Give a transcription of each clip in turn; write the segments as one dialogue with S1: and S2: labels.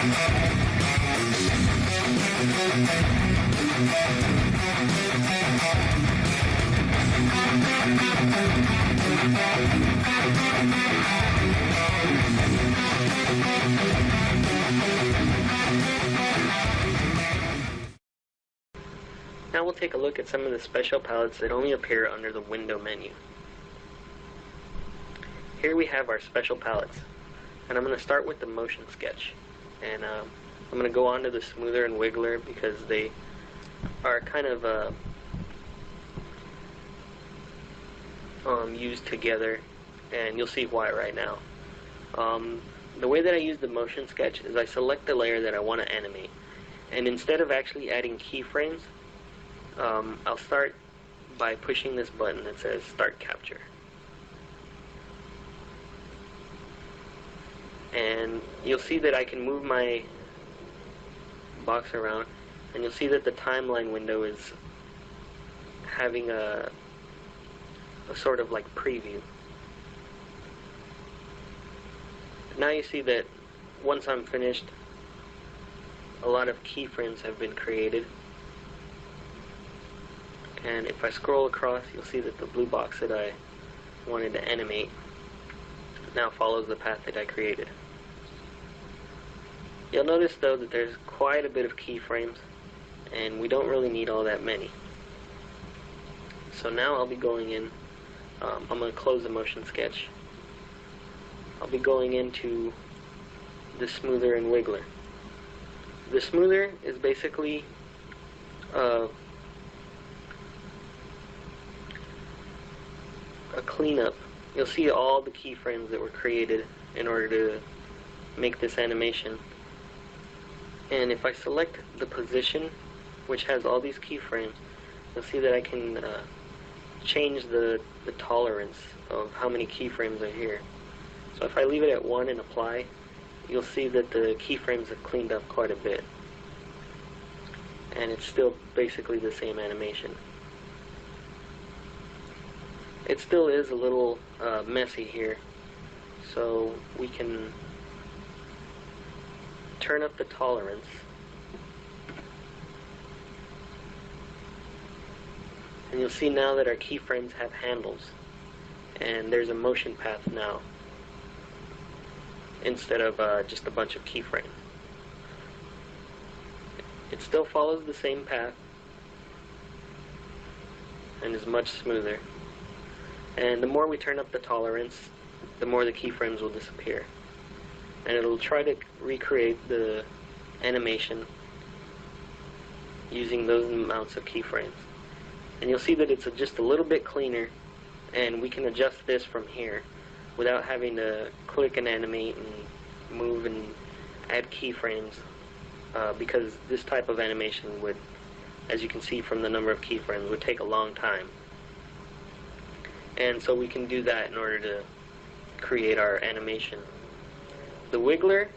S1: Now we'll take a look at some of the special palettes that only appear under the window menu. Here we have our special palettes, and I'm going to start with the motion sketch, and I'm going to go on to the smoother and wiggler because they are kind of used together, and you'll see why right now. The way that I use the motion sketch is I select the layer that I want to animate, and instead of actually adding keyframes, I'll start by pushing this button that says Start Capture. And you'll see that I can move my box around, and you'll see that the timeline window is having a sort of like preview. Now you see that once I'm finished, a lot of keyframes have been created. And if I scroll across, you'll see that the blue box that I wanted to animate now follows the path that I created. You'll notice though that there's quite a bit of keyframes, and we don't really need all that many. So now I'll be going in, I'm going to close the motion sketch. I'll be going into the smoother and wiggler. The smoother is basically a cleanup. You'll see all the keyframes that were created in order to make this animation. And if I select the position, which has all these keyframes, you'll see that I can change the tolerance of how many keyframes are here. So if I leave it at 1 and apply, you'll see that the keyframes have cleaned up quite a bit. And it's still basically the same animation. It still is a little messy here, so we can turn up the tolerance. And you'll see now that our keyframes have handles, and there's a motion path now, instead of just a bunch of keyframes. It still follows the same path, and is much smoother. And the more we turn up the tolerance, the more the keyframes will disappear. And it'll try to recreate the animation using those amounts of keyframes. And you'll see that it's just a little bit cleaner, and we can adjust this from here without having to click and animate and move and add keyframes, because this type of animation would, as you can see from the number of keyframes, would take a long time. And so we can do that in order to create our animation. The wiggler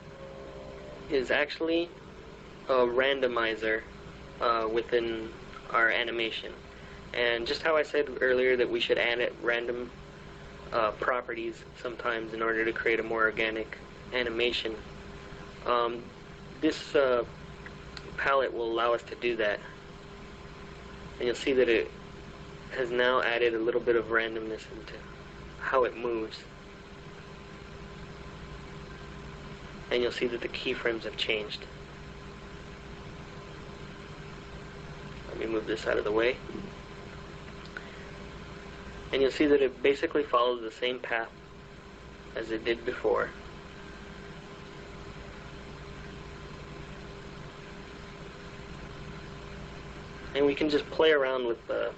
S1: is actually a randomizer within our animation. And just how I said earlier that we should add random properties sometimes in order to create a more organic animation, this palette will allow us to do that. And you'll see that it has now added a little bit of randomness into how it moves. And you'll see that the keyframes have changed. Let me move this out of the way. And you'll see that it basically follows the same path as it did before. And we can just play around with the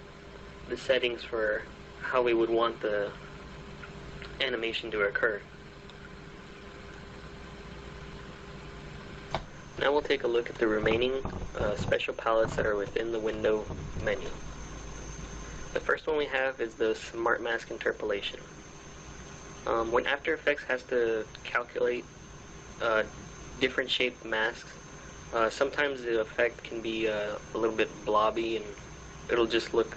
S1: settings for how we would want the animation to occur. Now we'll take a look at the remaining special palettes that are within the window menu. The first one we have is the Smart Mask Interpolation. When After Effects has to calculate different shaped masks, sometimes the effect can be a little bit blobby and it'll just look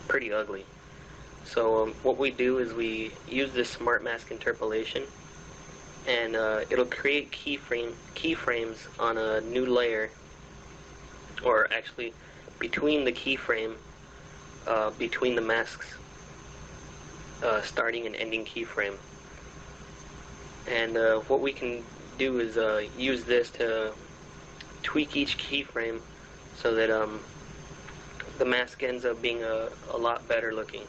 S1: pretty ugly. So what we do is we use this Smart Mask Interpolation, and it'll create keyframes on a new layer, or actually between the keyframe, between the mask's starting and ending keyframe. And what we can do is use this to tweak each keyframe so that the mask ends up being a lot better looking.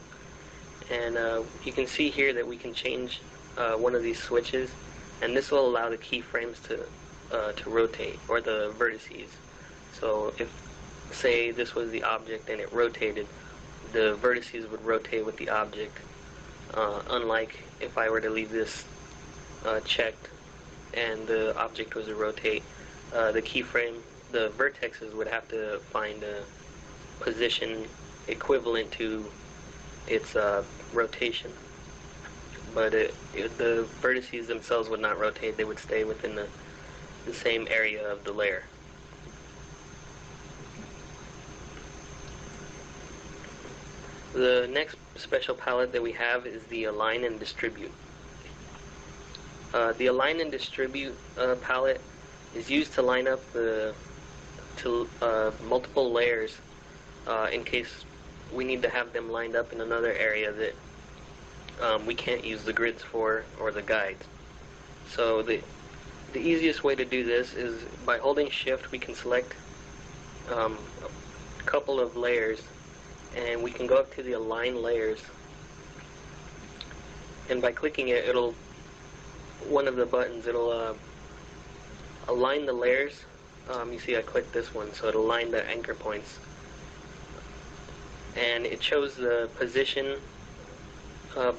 S1: And you can see here that we can change one of these switches, and this will allow the keyframes to rotate, or the vertices. So if, say, this was the object and it rotated, the vertices would rotate with the object, unlike if I were to leave this checked and the object was to rotate. The keyframe, the vertexes would have to find a position equivalent to its rotation. But the vertices themselves would not rotate, they would stay within the same area of the layer. The next special palette that we have is the Align and Distribute. The Align and Distribute palette is used to line up multiple layers in case we need to have them lined up in another area that we can't use the grids for, or the guides. So the easiest way to do this is by holding shift. We can select a couple of layers, and we can go up to the Align Layers, and by clicking it, one of the buttons, it'll align the layers. You see I clicked this one, so it'll align the anchor points, and it shows the position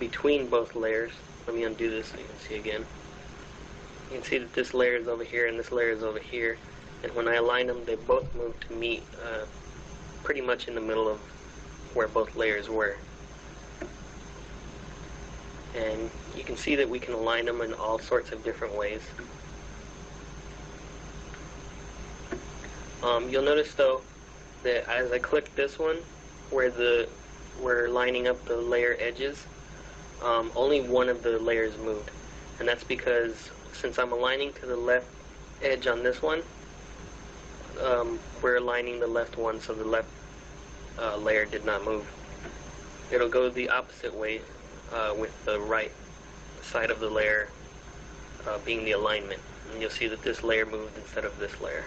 S1: between both layers. Let me undo this so you can see again. You can see that this layer is over here and this layer is over here, and when I align them, they both move to meet pretty much in the middle of where both layers were. And you can see that we can align them in all sorts of different ways. You'll notice though that as I click this one, where we're lining up the layer edges, only one of the layers moved, and that's because since I'm aligning to the left edge on this one, we're aligning the left one, so the left layer did not move. It'll go the opposite way with the right side of the layer being the alignment, and you'll see that this layer moved instead of this layer.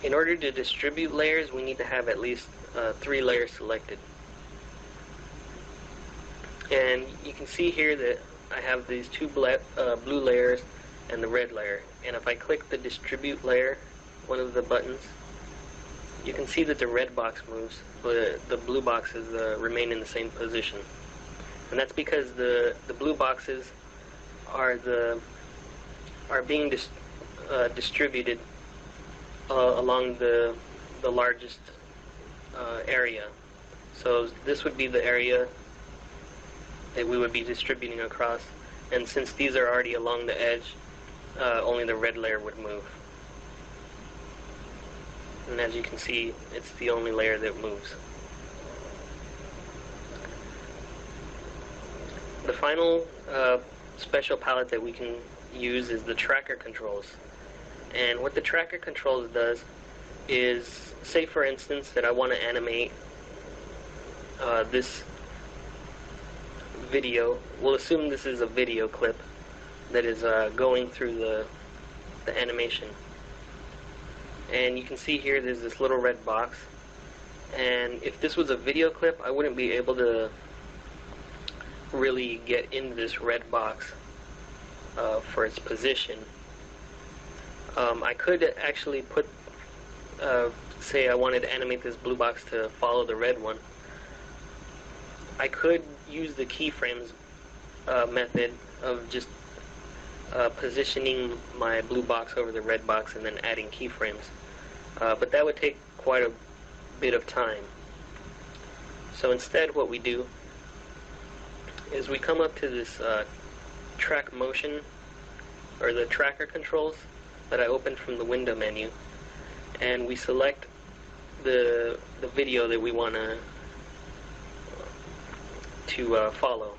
S1: In order to distribute layers, we need to have at least 3 layers selected. And you can see here that I have these 2 blue layers and the red layer. And if I click the distribute layer, one of the buttons, you can see that the red box moves, but the blue boxes remain in the same position. And that's because the blue boxes are being distributed along the largest area. So this would be the area that we would be distributing across, and since these are already along the edge, only the red layer would move. And as you can see, it's the only layer that moves. The final special palette that we can use is the tracker controls. And what the tracker controls does is, say for instance that I want to animate this video. We'll assume this is a video clip that is going through the animation. And you can see here there's this little red box, and if this was a video clip, I wouldn't be able to really get into this red box for its position. I could actually put, say I wanted to animate this blue box to follow the red one. I could use the keyframes method of just positioning my blue box over the red box and then adding keyframes. But that would take quite a bit of time. So instead what we do is we come up to this track motion, or the tracker controls that I opened from the window menu, and we select the video that we want to follow.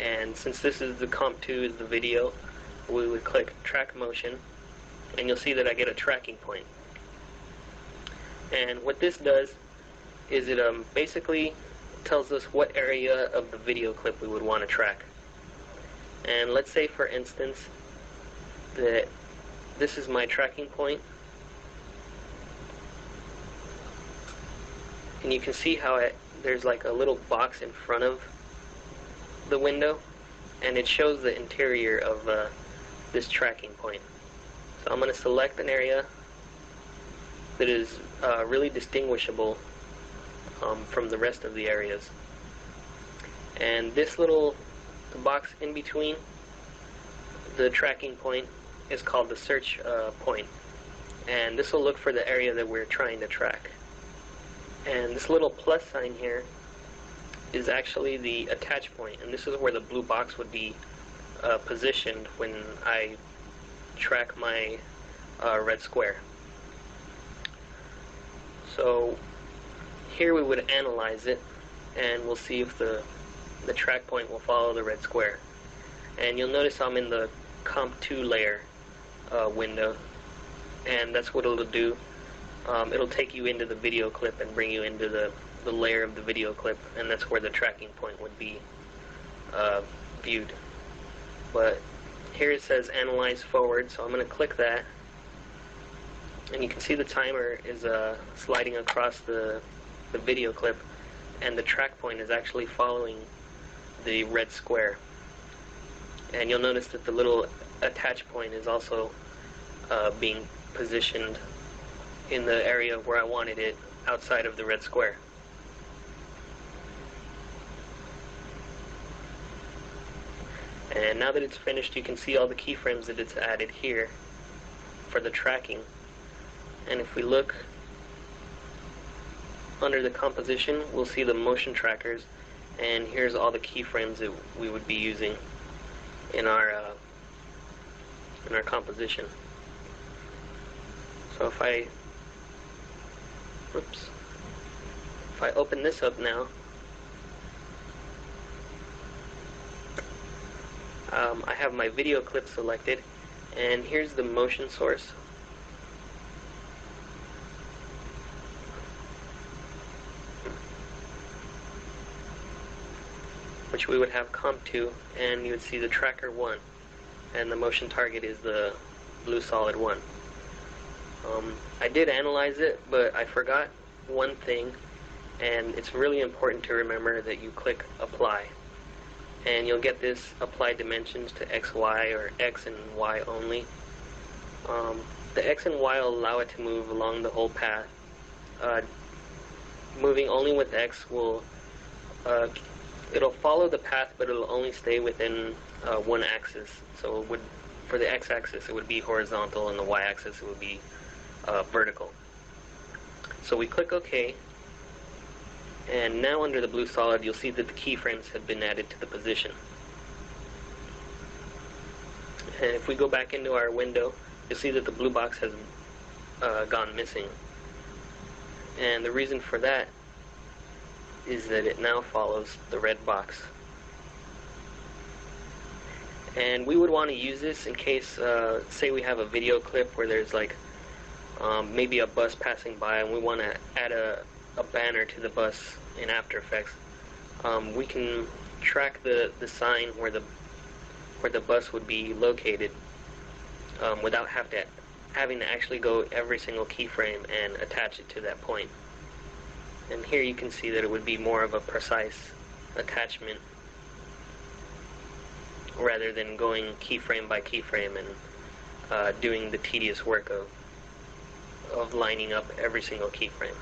S1: And since this is the comp 2 is the video, we would click track motion, and you'll see that I get a tracking point. And what this does is it basically tells us what area of the video clip we would want to track. And let's say, for instance, that this is my tracking point, and you can see how there's like a little box in front of the window, and it shows the interior of this tracking point. So I'm going to select an area that is really distinguishable from the rest of the areas. And this little box in between the tracking point is called the search point. And this will look for the area that we're trying to track. And this little plus sign here is actually the attach point, and this is where the blue box would be positioned when I track my red square. So here we would analyze it, and we'll see if the track point will follow the red square. And you'll notice I'm in the comp 2 layer window, and that's what it'll do. It'll take you into the video clip and bring you into the layer of the video clip, and that's where the tracking point would be viewed. But here it says analyze forward, so I'm going to click that, and you can see the timer is sliding across the video clip, and the track point is actually following the red square. And you'll notice that the little attach point is also being positioned in the area where I wanted it, outside of the red square. And now that it's finished, you can see all the keyframes that it's added here for the tracking. And if we look under the composition, we'll see the motion trackers, and here's all the keyframes that we would be using in our composition. So if I open this up now, I have my video clip selected, and here's the motion source. Which we would have comp 2, and you would see the tracker 1, and the motion target is the blue solid 1. I did analyze it, but I forgot one thing, and it's really important to remember that you click apply, and you'll get this apply dimensions to X, Y, or X and Y only. The X and Y will allow it to move along the whole path. Moving only with X will it'll follow the path, but it'll only stay within one axis. So it would, for the x-axis it would be horizontal, and the y-axis it would be vertical. So we click OK, and now under the blue solid you'll see that the keyframes have been added to the position. And if we go back into our window, you'll see that the blue box has gone missing. And the reason for that is that it now follows the red box. And we would want to use this in case, say we have a video clip where there's like maybe a bus passing by, and we want to add a banner to the bus in After Effects. We can track the sign where the bus would be located without having to actually go every single keyframe and attach it to that point. And here you can see that it would be more of a precise attachment rather than going keyframe by keyframe and doing the tedious work of lining up every single keyframe.